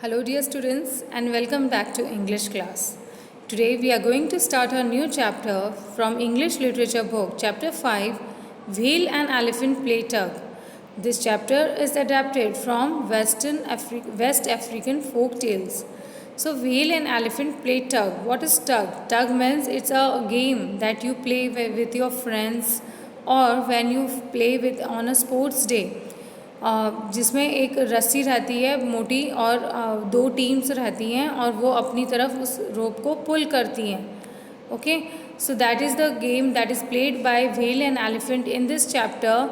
Hello, dear students, and welcome back to English class. Today, we are going to start a new chapter from English Literature book, Chapter 5 Whale and Elephant Play Tug. This chapter is adapted from West African folk tales. So, Whale and Elephant Play Tug. What is tug? Tug means it's a game that you play with your friends or when you play with on a sports day. जिसमें एक रस्सी रहती है मोटी और दो teams रहती हैं और वो अपनी तरफ उस रोप को पुल करती हैं. Okay, so that is the game that is played by whale and elephant in this chapter.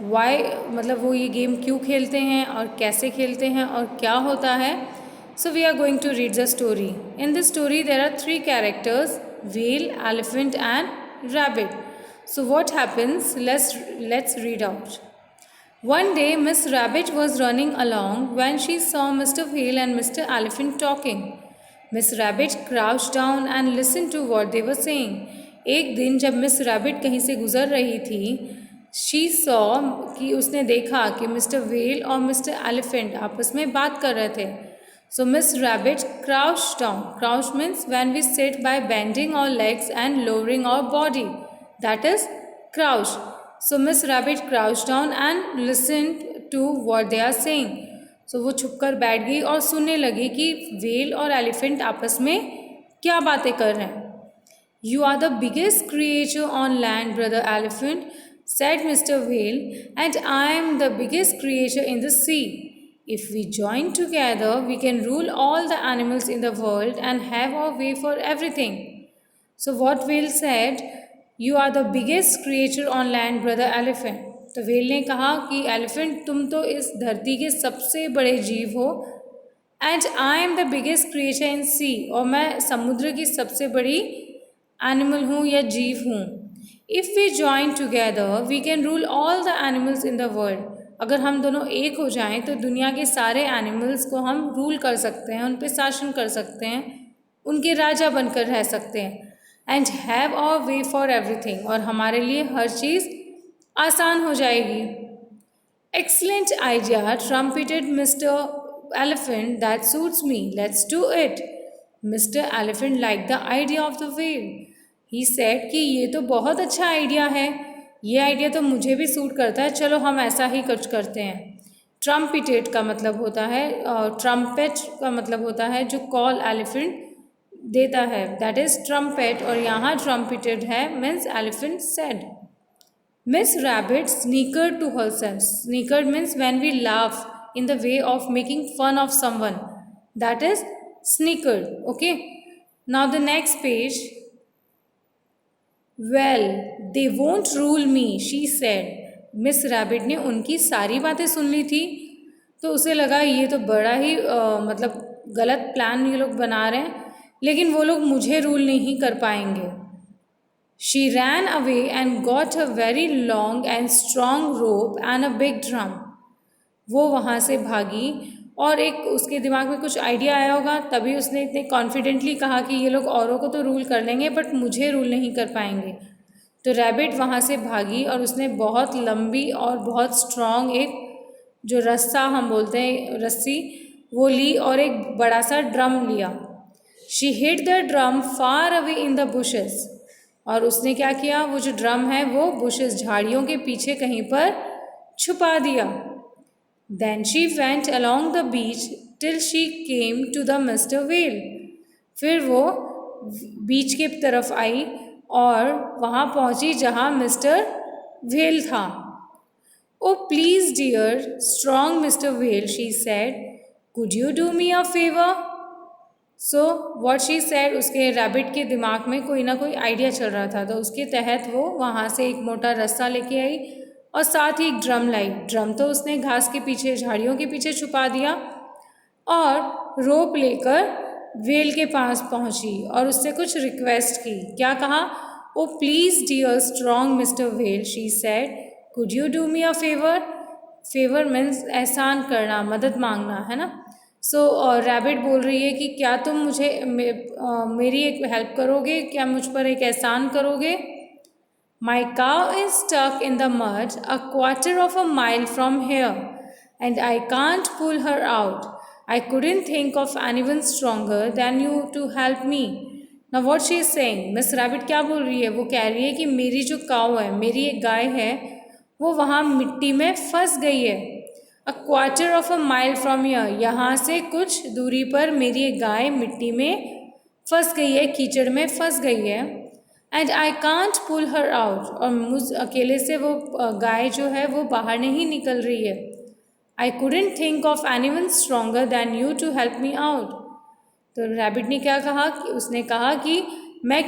Why मतलब वो ये गेम क्यों खेलते हैं और कैसे खेलते हैं और क्या होता है. So we are going to read the story. In this story there are 3 characters, whale, elephant and rabbit. So what happens, let's read out. One day, Miss Rabbit was running along when she saw Mr. Whale and Mr. Elephant talking. Miss Rabbit crouched down and listened to what they were saying. एक दिन जब miss rabbit कहीं से गुजर रही थी, she saw कि उसने देखा कि मिस्टर व्हेल और मिस्टर एलिफेंट आपस में बात कर रहे थे. So Miss Rabbit crouched down. Crouch means when we sit by bending our legs and lowering our body. That is crouch. So Miss Rabbit crouched down and listened to what they are saying. So वो छुपकर बैठ गई और सुनने लगी कि whale और elephant आपस में क्या बातें कर रहे हैं. You are the biggest creature on land, brother elephant, said Mr. Whale, and I am the biggest creature in the sea. If we join together, we can rule all the animals in the world and have our way for everything. So what Whale said, You are the biggest creature on land, brother elephant. तो whale ने कहा कि elephant तुम तो इस धरती के सबसे बड़े जीव हो. And I am the biggest creature in sea, और मैं समुद्र की सबसे बड़ी एनिमल हूँ या जीव हूँ. If we join together we can rule all the animals in the world. अगर हम दोनों एक हो जाएं तो दुनिया के सारे एनिमल्स को हम रूल कर सकते हैं, उन पर शासन कर सकते हैं, उनके राजा बनकर रह सकते हैं. And have our way for everything, और हमारे लिए हर चीज़ आसान हो जाएगी. Excellent idea, trumpeted mister elephant, that suits me, let's do it. Mister elephant like the idea of the whale. He said कि ये तो बहुत अच्छा आइडिया है, ये आइडिया तो मुझे भी सूट करता है, चलो हम ऐसा ही कुछ करते हैं. ट्रम्पेटेड का मतलब होता है, ट्रम्पेट का मतलब होता है जो कॉल एलिफेंट देता है, दैट इज ट्रम्पेट, और यहाँ ट्रम्पेटेड है means elephant said. Miss rabbit snickered to herself. Snickered means when we laugh in the way of making fun of someone, that is snickered. Okay, now the next page. Well they won't rule me, she said. Miss rabbit ने उनकी सारी बातें सुन ली थी, तो उसे लगा ये तो बड़ा ही मतलब गलत प्लान ये लोग बना रहे हैं, लेकिन वो लोग मुझे रूल नहीं कर पाएंगे. She ran away and got a very long and strong rope and a big drum. वो वहाँ से भागी और एक उसके दिमाग में कुछ आइडिया आया होगा, तभी उसने इतने कॉन्फिडेंटली कहा कि ये लोग औरों को तो रूल कर लेंगे बट मुझे रूल नहीं कर पाएंगे. तो रैबिट वहाँ से भागी और उसने बहुत लंबी और बहुत स्ट्रॉन्ग एक जो रस्सा हम बोलते हैं रस्सी वो ली और एक बड़ा सा ड्रम लिया. She hid the drum far away in the bushes. और उसने क्या किया, वो जो ड्रम है वो बुशेस झाड़ियों के पीछे कहीं पर छुपा दिया. Then she went along the beach till she came to the Mr. Whale. फिर वो बीच के तरफ आई और वहाँ पहुँची जहाँ मिस्टर व्हेल था. Oh please dear, strong Mr. Whale, she said, could you do me a favor? So what she said, उसके रैबिट के दिमाग में कोई ना कोई आइडिया चल रहा था, तो उसके तहत वो वहाँ से एक मोटा रस्सा लेके आई और साथ ही एक ड्रम लाई. ड्रम तो उसने घास के पीछे झाड़ियों के पीछे छुपा दिया और रोप लेकर व्हेल के पास पहुँची और उससे कुछ रिक्वेस्ट की. क्या कहा, oh please dear strong mister whale, she said, could you do me a favour. Favour means एहसान करना, मदद मांगना, है ना. सो रैबिट बोल रही है कि क्या तुम मुझे मेरी एक हेल्प करोगे, क्या मुझ पर एक एहसान करोगे. My cow is stuck in the mud a quarter of a mile from here and I can't pull her out. I couldn't think of anyone stronger than you to help me. Now what she is saying, miss rabbit क्या बोल रही है? वो कह रही है कि मेरी जो काऊ है, मेरी एक गाय है, वो वहाँ मिट्टी में फंस गई है. A quarter of a mile from here, यहाँ से कुछ दूरी पर मेरी एक गाय मिट्टी में फंस गई है, कीचड़ में फंस गई है. And I can't pull her out, और मुझ अकेले से वो गाय जो है वो बाहर नहीं निकल रही है. आई couldn't think of anyone stronger than you to help me out. तो रैबिट ने क्या कहा कि उसने कहा कि मैं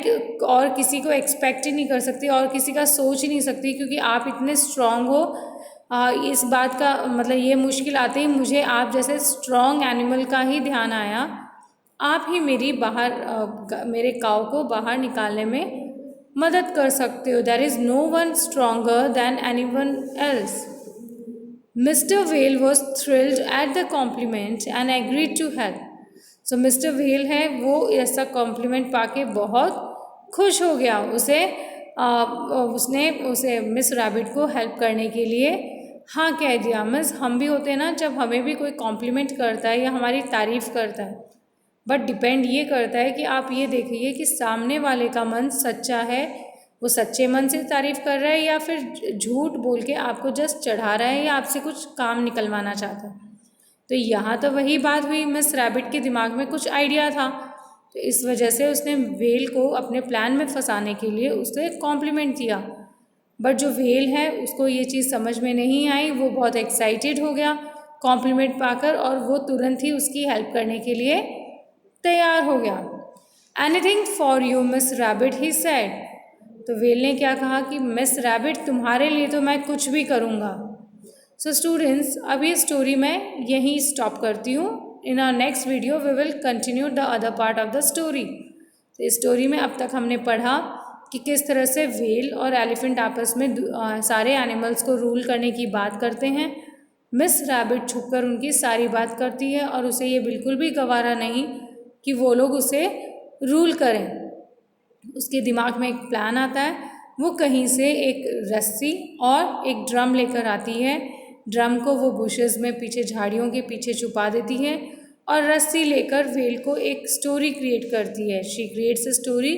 और किसी को एक्सपेक्ट ही नहीं कर सकती और किसी का सोच ही नहीं सकती, क्योंकि आप इतने स्ट्रांग हो. इस बात का मतलब ये मुश्किल आते ही मुझे आप जैसे स्ट्रांग एनिमल का ही ध्यान आया. आप ही मेरे काऊ को बाहर निकालने में मदद कर सकते हो. There is no one stronger than any one else. Mister whale was thrilled at the compliment and agreed to help. So mister whale है वो ऐसा कॉम्प्लीमेंट पाके बहुत खुश हो गया. उसने उसे मिस रैबिट को हेल्प करने के लिए हाँ कह दिया. मिस हम भी होते हैं ना, जब हमें भी कोई कॉम्प्लीमेंट करता है या हमारी तारीफ़ करता है, बट डिपेंड ये करता है कि आप ये देखिए कि सामने वाले का मन सच्चा है, वो सच्चे मन से तारीफ़ कर रहा है या फिर झूठ बोल के आपको जस्ट चढ़ा रहा है या आपसे कुछ काम निकलवाना चाहता है. तो यहाँ तो वही बात हुई, मिस रैबिट के दिमाग में कुछ आइडिया था, तो इस वजह से उसने वेल को अपने प्लान में फंसाने के लिए उसे कॉम्प्लीमेंट दिया. बट जो वेल है उसको ये चीज़ समझ में नहीं आई. वो बहुत एक्साइटेड हो गया कॉम्प्लीमेंट पाकर और वो तुरंत ही उसकी हेल्प करने के लिए तैयार हो गया. Anything for you miss rabbit he said. तो वेल ने क्या कहा कि मिस रैबिट तुम्हारे लिए तो मैं कुछ भी करूँगा. सो स्टूडेंट्स, अब ये स्टोरी मैं यहीं स्टॉप करती हूँ. In our next video we will continue the other part of the story. तो इस स्टोरी में अब तक हमने पढ़ा कि किस तरह से वेल और एलिफेंट आपस में सारे एनिमल्स को रूल करने की बात करते हैं. मिस रैबिट छुपकर उनकी सारी बात करती है और उसे ये बिल्कुल भी गवारा नहीं कि वो लोग उसे रूल करें. उसके दिमाग में एक प्लान आता है. वो कहीं से एक रस्सी और एक ड्रम लेकर आती है. ड्रम को वो बुशेस में पीछे झाड़ियों के पीछे छुपा देती है और रस्सी लेकर वेल को एक स्टोरी क्रिएट करती है. शी क्रिएट्स अ स्टोरी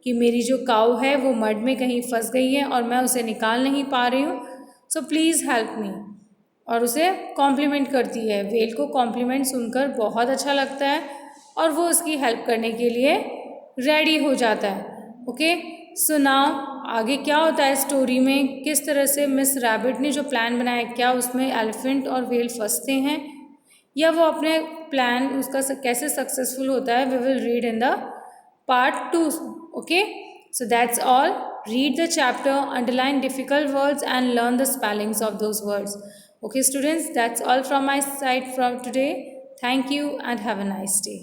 कि मेरी जो काऊ है वो मड में कहीं फंस गई है और मैं उसे निकाल नहीं पा रही हूँ, सो प्लीज़ हेल्प मी. और उसे कॉम्प्लीमेंट करती है. वेल को कॉम्प्लीमेंट सुनकर बहुत अच्छा लगता है और वो उसकी हेल्प करने के लिए रेडी हो जाता है. ओके, सो नाउ आगे क्या होता है स्टोरी में, किस तरह से मिस रैबिट ने जो प्लान बनाया, क्या उसमें एलिफेंट और वेल फंसते हैं या वो अपने प्लान उसका कैसे सक्सेसफुल होता है, we will read in the part 2. Okay, so that's all. Read the chapter, underline difficult words and learn the spellings of those words. Okay students, that's all from my side from today. Thank you and have a nice day.